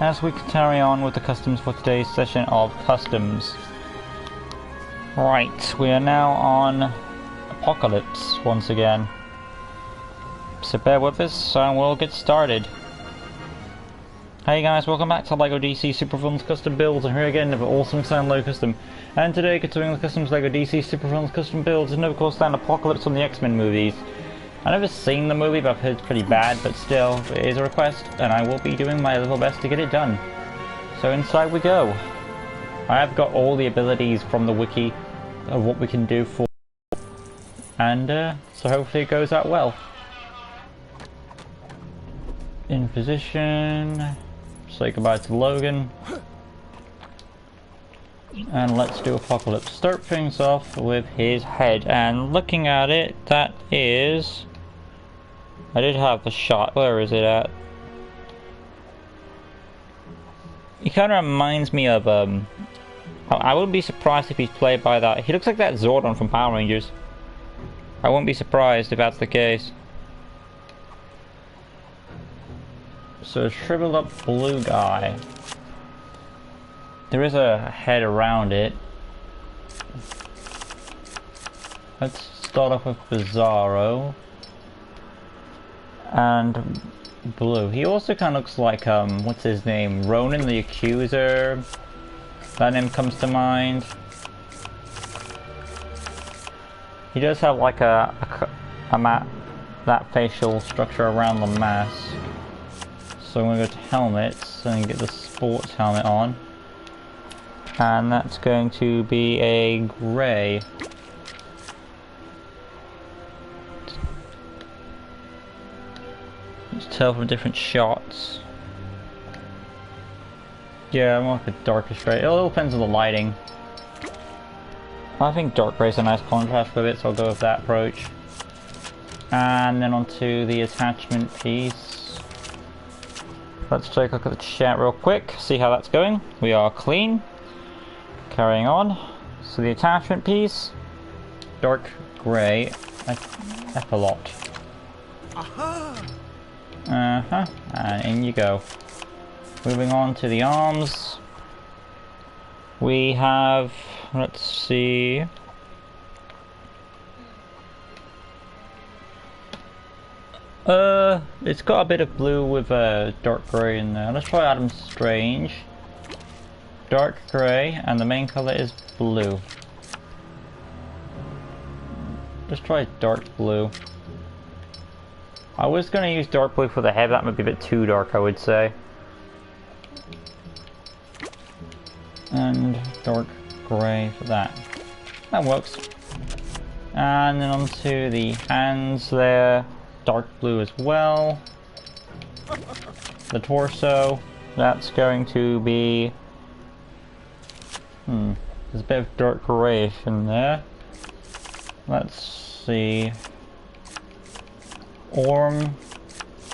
as we carry on with the customs for today's session of customs. Right, we are now on Apocalypse once again. So bear with us and we'll get started. Hey guys, welcome back to LEGO DC Super Fun's Custom Builds, and here again with Awesome Sound Low Custom. And today, continuing the Customs LEGO DC Super Fun's Custom Builds, and of course down Apocalypse from the X-Men movies. I've never seen the movie, but I've heard it's pretty bad, but still, it is a request, and I will be doing my level best to get it done. So inside we go. I have got all the abilities from the wiki of what we can do for, and so hopefully it goes out well. In position, say goodbye to Logan, and let's do Apocalypse. Start things off with his head, and looking at it, that is... I did have the shot. Where is it at? He kind of reminds me of, I wouldn't be surprised if he's played by that. He looks like that Zordon from Power Rangers. I wouldn't be surprised if that's the case. So, a shriveled up blue guy. There is a head around it. Let's start off with Bizarro. And blue. He also kind of looks like, what's his name? Ronan the Accuser. That name comes to mind. He does have like that facial structure around the mask. So I'm going to go to helmets and get the sports helmet on. And that's going to be a grey. Let's tell from different shots. Yeah, more like a darkish grey. It all depends on the lighting. I think dark grey is a nice contrast with it, so I'll go with that approach. And then onto the attachment piece. Let's take a look at the chat real quick, see how that's going. We are clean. Carrying on. So the attachment piece, dark grey, Epilot. And in you go. Moving on to the arms. We have, let's see. It's got a bit of blue with dark grey in there. Let's try Adam Strange. Dark grey, and the main colour is blue. Let's try dark blue. I was going to use dark blue for the head, that might be a bit too dark, I would say. And dark grey for that. That works. And then onto the hands there. Dark blue as well. The torso, that's going to be... there's a bit of dark greyish in there. Let's see... Orm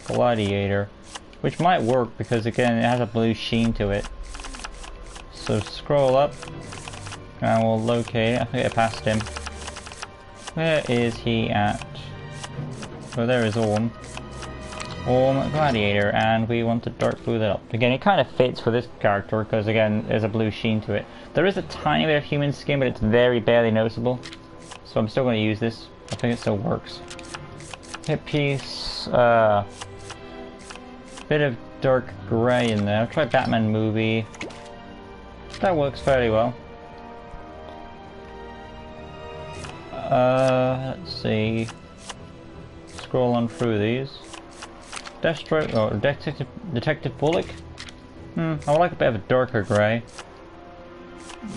Gladiator, which might work because again it has a blue sheen to it. So scroll up and we'll locate it. I think I passed him. Where is he at? Oh, there is Orm. Orm Gladiator, and we want to dark blue that up. Again, it kind of fits for this character because again there's a blue sheen to it. There is a tiny bit of human skin, but it's very barely noticeable. So I'm still going to use this. I think it still works. Hip piece, bit of dark grey in there. I'll try Batman movie. That works fairly well. Let's see. Scroll on through these. Deathstroke, or Detective Bullock. I would like a bit of a darker grey.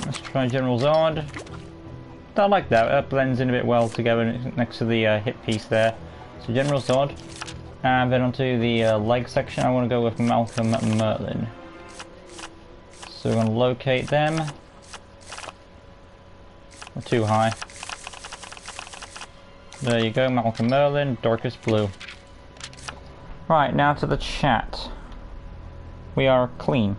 Let's try General Zod. I like that. That blends in a bit well together next to the hip piece there. So General Zod, and then onto the leg section. I want to go with Malcolm Merlin. So we're going to locate them. Not too high. There you go, Malcolm Merlin, darkest blue. Right, now to the chat. We are clean.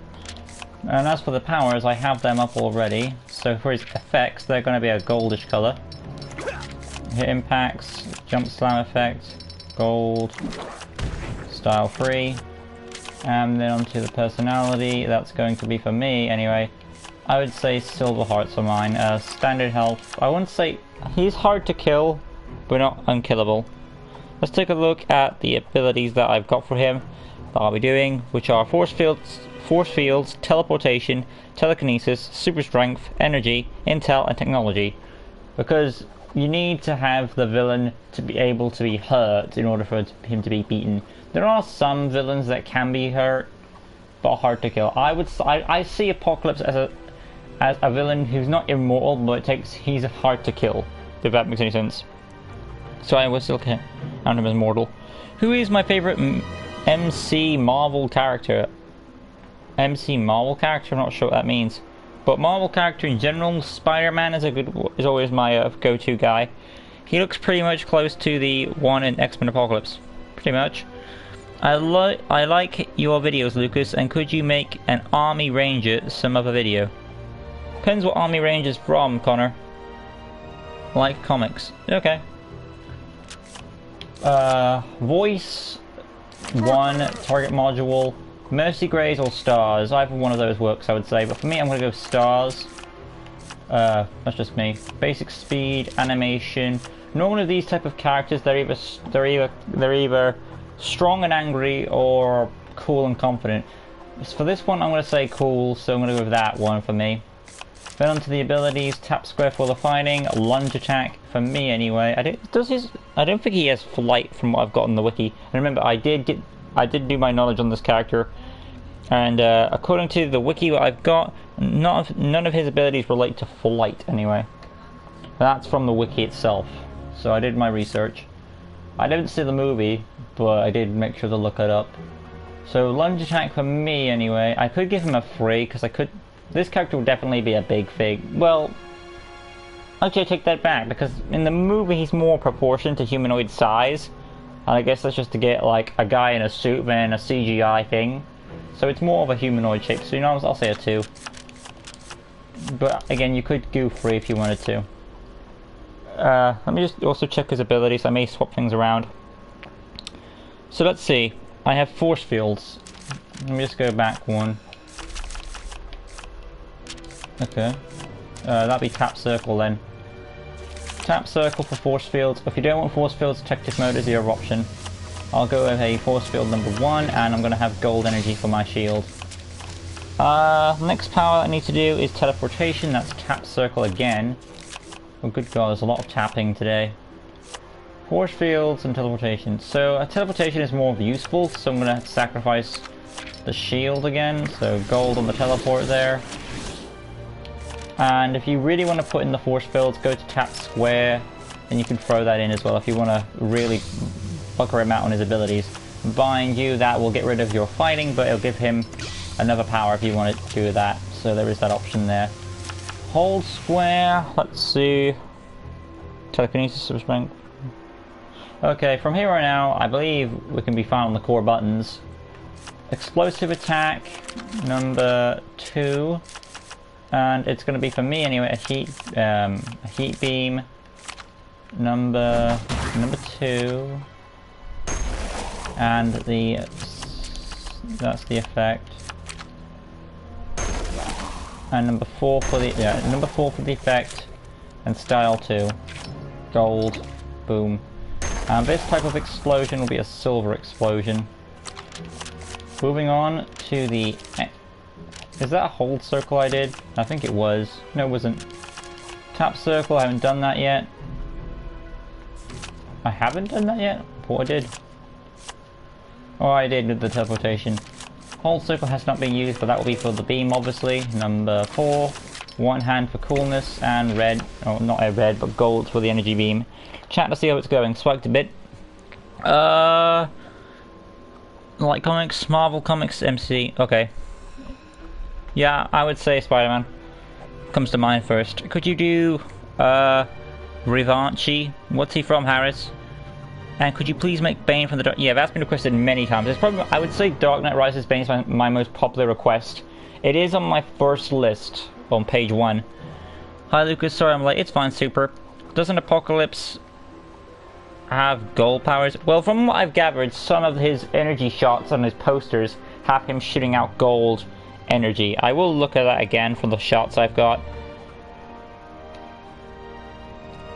And as for the powers, I have them up already. So for his effects, they're going to be a goldish colour. Hit impacts, jump slam effect, gold, style free, And then onto the personality, that's going to be for me anyway. I would say silver hearts are mine. Standard health, I wouldn't say... He's hard to kill, but not unkillable. Let's take a look at the abilities that I've got for him that I'll be doing, which are force fields, teleportation, telekinesis, super strength, energy, intel, and technology. Because you need to have the villain to be able to be hurt in order for him to be beaten. There are some villains that can be hurt, but hard to kill. I see Apocalypse as a villain who's not immortal, but he's hard to kill, if that makes any sense. So I will still count him as mortal. Who is my favorite MC Marvel character? MC Marvel character? I'm not sure what that means. But Marvel character in general, Spider-Man is always my go-to guy. He looks pretty much close to the one in X-Men Apocalypse. Pretty much. I like your videos, Lucas, and could you make an Army Ranger some other video? Depends what Army Ranger's from, Connor. Like comics. Okay. Voice 1, target module, Mercy Grays or Stars. Either one of those works, I would say, but for me I'm going to go Stars. That's just me. Basic speed, animation. Normally these type of characters, they're either strong and angry or cool and confident. For this one I'm going to say cool, so I'm going to go with that one for me. Then onto the abilities, tap square for the fighting, lunge attack, for me anyway. I don't think he has flight from what I've got on the wiki. And remember, I did do my knowledge on this character, and according to the wiki that I've got, none of his abilities relate to flight anyway. That's from the wiki itself, so I did my research. I didn't see the movie, but I did make sure to look it up. So lunge attack for me anyway. I could give him a 3, because this character will definitely be a big fig. Well, actually I take that back, because in the movie he's more proportioned to humanoid size. And I guess that's just to get like a guy in a suit than a CGI thing. So it's more of a humanoid shape, so I'll say a 2. But again, you could go 3 if you wanted to. Let me just also check his abilities. I may swap things around. So let's see. I have force fields. Let me just go back one. Okay. That'd be tap circle then. Tap circle for force fields. If you don't want force fields, detective mode is the other option. I'll go with a force field number 1, and I'm going to have gold energy for my shield. Next power I need to do is teleportation. That's tap circle again. Oh good god, there's a lot of tapping today. Force fields and teleportation. So teleportation is more useful, so I'm going to sacrifice the shield again. So gold on the teleport there. And if you really want to put in the force fields, go to tap square, and you can throw that in as well if you want to really fucker him out on his abilities. Bind you, that will get rid of your fighting, but it'll give him another power if you want to do that. So there is that option there. Hold square, let's see. Telekinesis, super strength. Okay, from here on out, I believe we can be fine on the core buttons. Explosive attack, number 2. And it's going to be for me anyway a heat beam number 2, and that's the effect, and number 4 for the effect, and style 2, gold, boom. And this type of explosion will be a silver explosion. Moving on to the. Is that a hold circle I did? I think it was. No, it wasn't. Tap circle, I haven't done that yet. I haven't done that yet? What I did? Oh, I did with the teleportation. Hold circle has not been used, but that will be for the beam, obviously. Number 4. One hand for coolness, and red. Oh, not a red, but gold for the energy beam. Chat to see how it's going. Swiped a bit. Like comics, Marvel Comics, MC. Okay. Yeah, I would say Spider-Man comes to mind first. Could you do Rivanchi? What's he from, Harris? And could you please make Bane from the Dark? Yeah, that's been requested many times. It's probably, I would say Dark Knight Rises Bane is my most popular request. It is on my first list on page 1. Hi Lucas, sorry I'm late. It's fine, super. Doesn't Apocalypse have gold powers? Well, from what I've gathered, some of his energy shots on his posters have him shooting out gold energy. I will look at that again from the shots I've got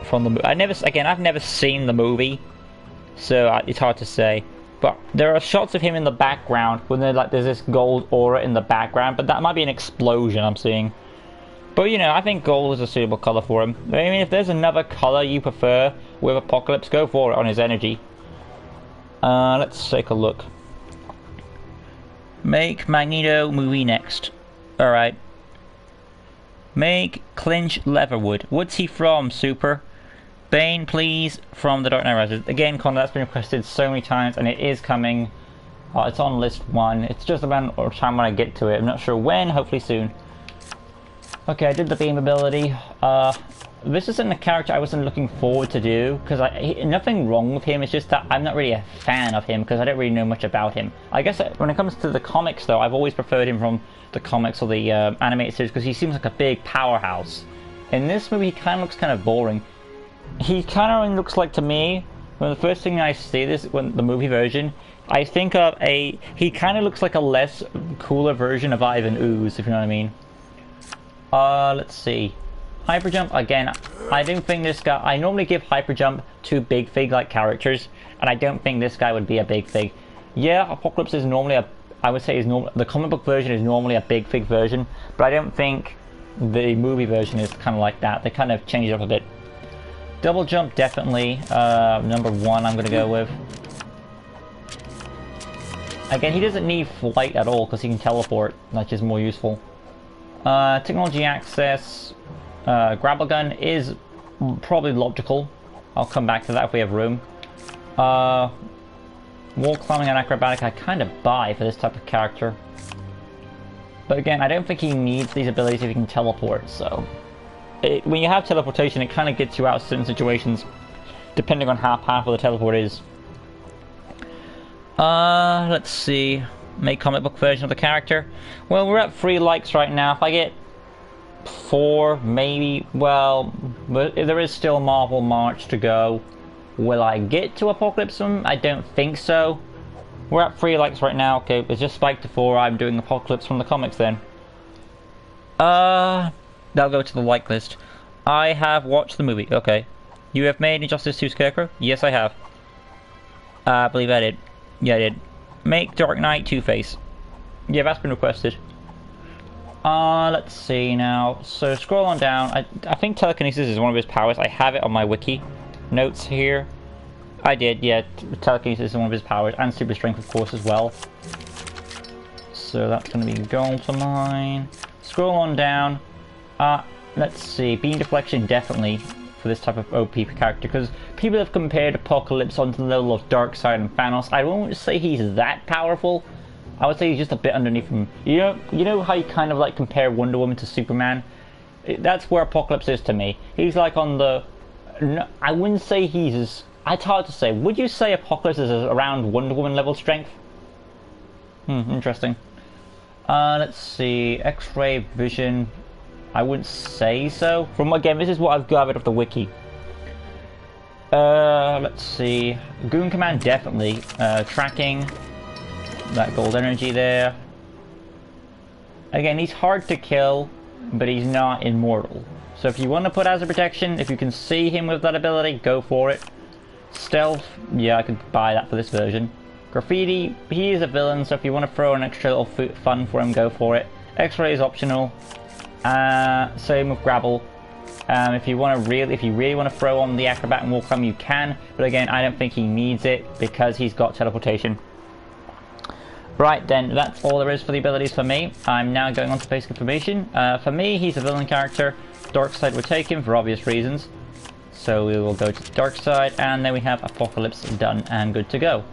from the movie. I've never seen the movie, so it's hard to say. But there are shots of him in the background when there's this gold aura in the background, but that might be an explosion I'm seeing. But you know, I think gold is a suitable color for him. I mean, if there's another color you prefer with Apocalypse, go for it on his energy. Let's take a look. Make Magneto movie next. Alright. Make Clinch Leatherwood. What's he from, Super? Bane, please, from the Dark Knight Rises. Again, Connor, that's been requested so many times, and it is coming. It's on list 1. It's just about time when I get to it. I'm not sure when, hopefully soon. Okay, I did the beam ability. This isn't a character I wasn't looking forward to do, because nothing wrong with him, it's just that I'm not really a fan of him, because I don't really know much about him. I guess when it comes to the comics, though, I've always preferred him from the comics or the animated series, because he seems like a big powerhouse. In this movie, he kind of looks kind of boring. He kind of looks like, to me, when the first thing I see this, when the movie version, I think of he kind of looks like a less cooler version of Ivan Ooze, if you know what I mean. Let's see. Hyper Jump, again, I don't think this guy... I normally give Hyper Jump to Big Fig-like characters, and I don't think this guy would be a Big Fig. Yeah, Apocalypse is normally a... I would say the comic book version is normally a Big Fig version, but I don't think the movie version is kind of like that. They kind of changed it up a bit. Double Jump, definitely. Number 1 I'm going to go with. Again, he doesn't need flight at all, because he can teleport, which is more useful. Technology Access... grapple gun is probably logical. I'll come back to that if we have room. Wall climbing and acrobatic I kind of buy for this type of character. But again, I don't think he needs these abilities if he can teleport, so... when you have teleportation, it kind of gets you out of certain situations, depending on how powerful the teleport is. Let's see. Make comic book version of the character. Well, we're at 3 likes right now. If I get 4, maybe, well, but there is still Marvel March to go. Will I get to Apocalypse? I don't think so. We're at 3 likes right now. Okay, it's just spiked to 4. I'm doing Apocalypse from the comics then. That'll go to the like list. I have watched the movie. Okay. You have made Injustice 2 Scarecrow? Yes, I have. I believe I did. Yeah, I did. Make Dark Knight Two-Face. Yeah, that's been requested. Let's see now. So scroll on down. I think telekinesis is one of his powers. I have it on my wiki notes here. I did, yeah. Telekinesis is one of his powers, and super strength, of course, as well. So that's going to be gold for mine. Scroll on down. Let's see. Beam deflection, definitely for this type of OP character, because people have compared Apocalypse onto the level of Darkseid and Thanos. I won't say he's that powerful. I would say he's just a bit underneath him. You know how you kind of like compare Wonder Woman to Superman? That's where Apocalypse is to me. He's like on the... No, I wouldn't say he's... It's hard to say. Would you say Apocalypse is around Wonder Woman level strength? Interesting. Let's see. X-ray vision. I wouldn't say so. Again, this is what I've gathered off the wiki. Let's see. Goon Command, definitely. Tracking. That gold energy there. Again, he's hard to kill, but he's not immortal. So if you want to put as a protection, if you can see him with that ability, go for it. Stealth, yeah, I could buy that for this version. Graffiti, he is a villain, so if you want to throw an extra little fun for him, go for it. X-ray is optional. Same with Grapple. If you really want to throw on the acrobat and wall climb, you can. But again, I don't think he needs it because he's got teleportation. Right then, that's all there is for the abilities for me. I'm now going on to basic information. For me, he's a villain character. Darkseid would take him for obvious reasons. So we will go to Darkseid, and then we have Apocalypse done and good to go.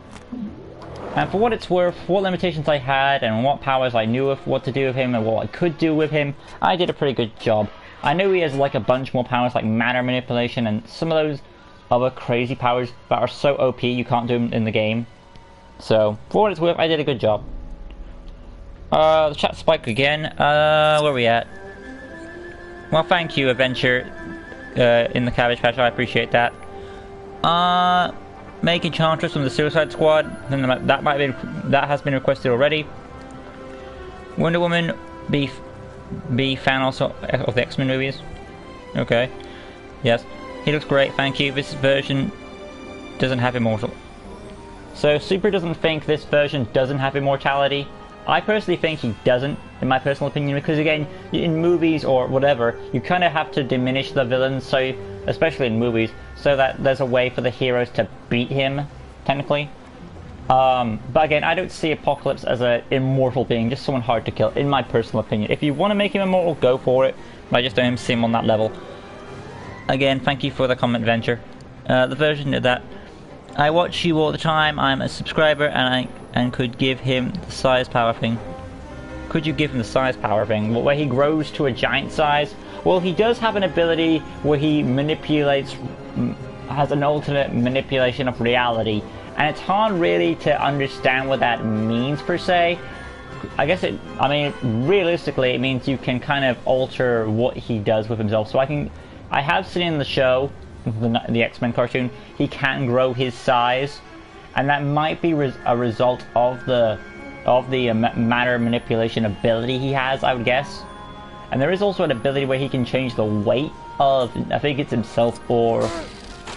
And for what it's worth, what limitations I had and what powers I knew of what to do with him and what I could do with him, I did a pretty good job. I know he has like a bunch more powers like matter manipulation and some of those other crazy powers that are so OP you can't do them in the game. So, for what it's worth, I did a good job. The chat spike again. Where are we at? Well, thank you, Adventure, in the Cabbage Patch. I appreciate that. Make Enchantress from the Suicide Squad. That has been requested already. Wonder Woman, be fan also of the X-Men movies. Okay. Yes. He looks great, thank you. This version doesn't have immortal. So Super doesn't think this version doesn't have immortality. I personally think he doesn't, in my personal opinion, because again, in movies or whatever, you kind of have to diminish the villains, so especially in movies, so that there's a way for the heroes to beat him, technically. But again, I don't see Apocalypse as an immortal being, just someone hard to kill, in my personal opinion. If you want to make him immortal, go for it, but I just don't see him on that level. Again, thank you for the comment, Venture. The version of that, I watch you all the time, I'm a subscriber, and could give him the size power thing. Could you give him the size power thing? Where he grows to a giant size? Well, he does have an ability where he manipulates, has an alternate manipulation of reality. And it's hard really to understand what that means per se. I guess I mean, realistically, it means you can kind of alter what he does with himself. So I have seen in the show, the X-Men cartoon, he can grow his size. And that might be a result of the matter manipulation ability he has, I would guess. And there is also an ability where he can change the weight of, I think it's himself, or...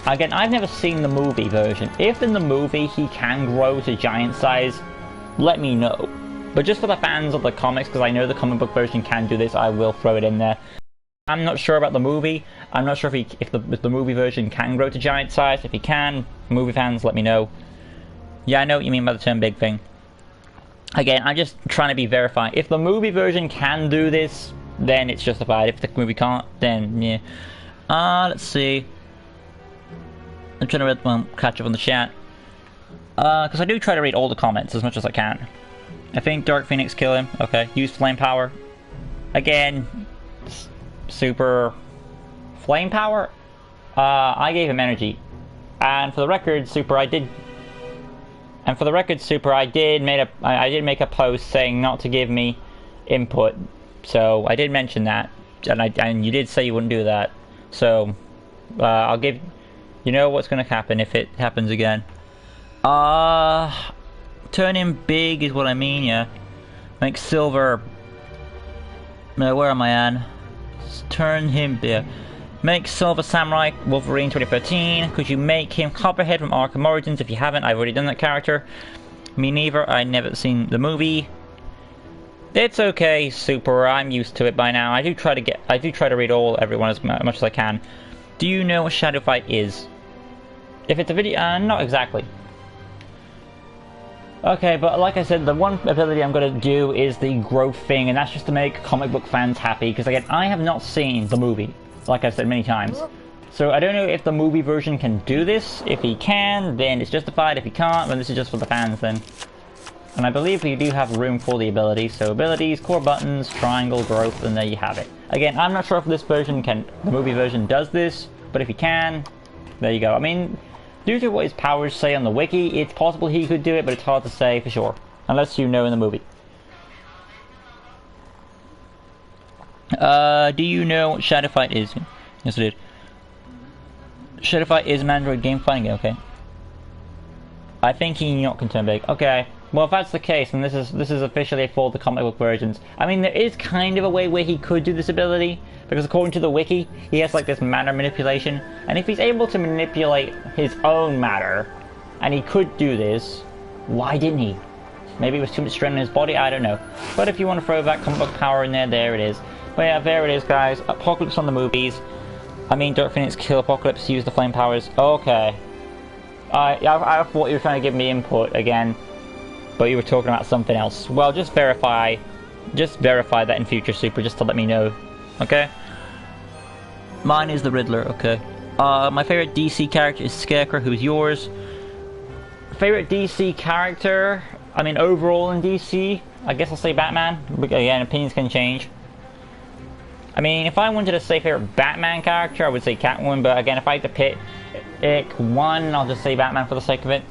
Again, I've never seen the movie version. If in the movie he can grow to giant size, let me know. But just for the fans of the comics, because I know the comic book version can do this, I will throw it in there. I'm not sure about the movie. I'm not sure if the movie version can grow to giant size. If he can, movie fans, let me know. Yeah, I know what you mean by the term big thing. Again, I'm just trying to be verified. If the movie version can do this, then it's justified. If the movie can't, then yeah. Let's see. I'm trying to catch up on the chat. Because I do try to read all the comments as much as I can. I think Dark Phoenix kill him. Okay. Use flame power. Again, Super flame power. I gave him energy. And for the record, Super, I did make a post saying not to give me input, so I did mention that, and you did say you wouldn't do that. So I'll give, you know what's going to happen if it happens again. Turn him big is what I mean. Yeah, make Silver. Where am I at? Turn him big. Make Silver Samurai Wolverine 2013. Could you make him Copperhead from Arkham Origins? If you haven't, I've already done that character. Me neither. I never seen the movie. It's okay, Super. I'm used to it by now. I do try to read everyone as much as I can. Do you know what Shadow Fight is? If it's a video, not exactly. Okay, but like I said, the one ability I'm going to do is the growth thing, and that's just to make comic book fans happy. Because again, I have not seen the movie, like I've said many times. So I don't know if the movie version can do this. If he can, then it's justified. If he can't, then this is just for the fans then. And I believe we do have room for the abilities. So abilities, core buttons, triangle, growth, and there you have it. Again, I'm not sure if this version can, the movie version does this, but if he can, there you go. I mean, due to what his powers say on the wiki, it's possible he could do it, but it's hard to say for sure. Unless you know in the movie. Do you know what Shadow Fight is? Yes, I did. Shadow Fight is an Android game fighting game, okay. I think he not can turn big. Okay. Well, if that's the case, then this is officially for the comic book versions. I mean, there is kind of a way where he could do this ability, because according to the wiki, he has like this matter manipulation, and if he's able to manipulate his own matter, and he could do this, why didn't he? Maybe it was too much strain in his body, I don't know. But if you want to throw that comic book power in there, there it is. But yeah, there it is, guys. Apocalypse on the movies. I mean, Dark Phoenix kill Apocalypse, use the flame powers. Okay. I thought you were trying to give me input again, but you were talking about something else. Well, just verify that in future, Super, just to let me know. Okay? Mine is the Riddler, okay. My favorite DC character is Scarecrow. Who's yours? Favorite DC character? I mean, overall in DC, I guess I'll say Batman. But again, opinions can change. I mean, if I wanted to say favorite Batman character, I would say Catwoman, but again, if I had to pick one, I'll just say Batman for the sake of it.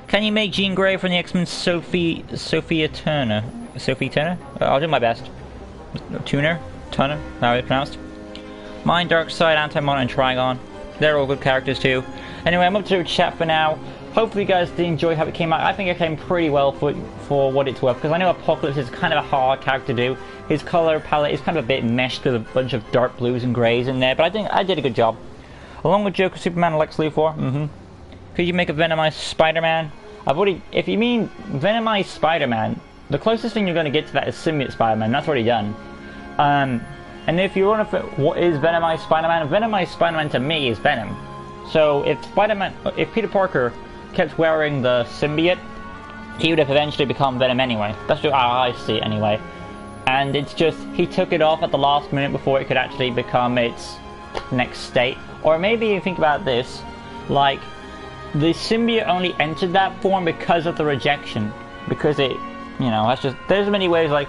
Can you make Jean Grey from the X-Men Sophia Turner? Sophie Turner? I'll do my best. Turner, how it's pronounced. Mine, Darkseid, Anti-Mon, and Trigon. They're all good characters too. Anyway, I'm up to chat for now. hopefully you guys did enjoy how it came out. I think it came pretty well for what it's worth, because I know Apocalypse is kind of a hard character to do. His color palette is kind of a bit meshed with a bunch of dark blues and greys in there, but I think I did a good job. Along with Joker, Superman, and Lex Luthor, Could you make a Venomized Spider-Man? If you mean Venomized Spider-Man, the closest thing you're going to get to that is Symbiote Spider-Man. That's already done. And if you want to, what is Venomized Spider-Man? Venomized Spider-Man to me is Venom. So if Peter Parker kept wearing the symbiote, he would have eventually become Venom anyway. That's just how I see it anyway. And it's just, he took it off at the last minute before it could actually become its next state. Or maybe you think about this, like, the symbiote only entered that form because of the rejection. Because it, that's just, there's many ways, like,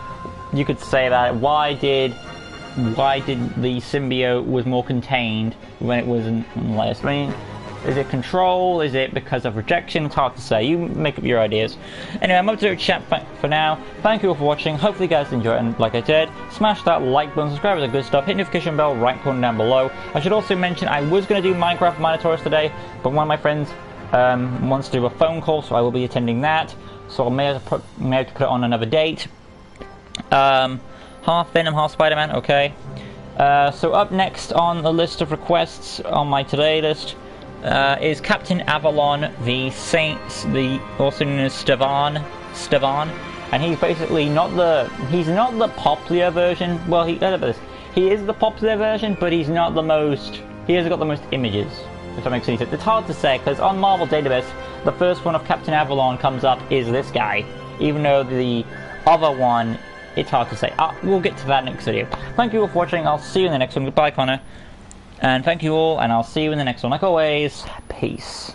you could say that. Why did the symbiote was more contained when it wasn't less? I mean, is it control? Is it because of rejection? It's hard to say. You make up your ideas. Anyway, I'm up to a chat for now. Thank you all for watching. Hopefully you guys enjoyed, and like I said, smash that like button, subscribe to the good stuff, hit the notification bell right corner down below. I should also mention I was going to do Minecraft Minotaurs today, but one of my friends wants to do a phone call, so I will be attending that. So I may have to put it on another date. Half Venom, half Spider-Man, okay. So up next on the list of requests on my today list is Captain Avalon, the Saints, also known as Stevan, and he's basically not the popular version. Well, he is the popular version, but he hasn't got the most images, if that makes any sense. It's hard to say, because on Marvel Database, the first one of Captain Avalon comes up is this guy, even though the other one, it's hard to say. We'll get to that next video. Thank you all for watching. I'll see you in the next one. Goodbye, Connor. And thank you all, and I'll see you in the next one. Like always, peace.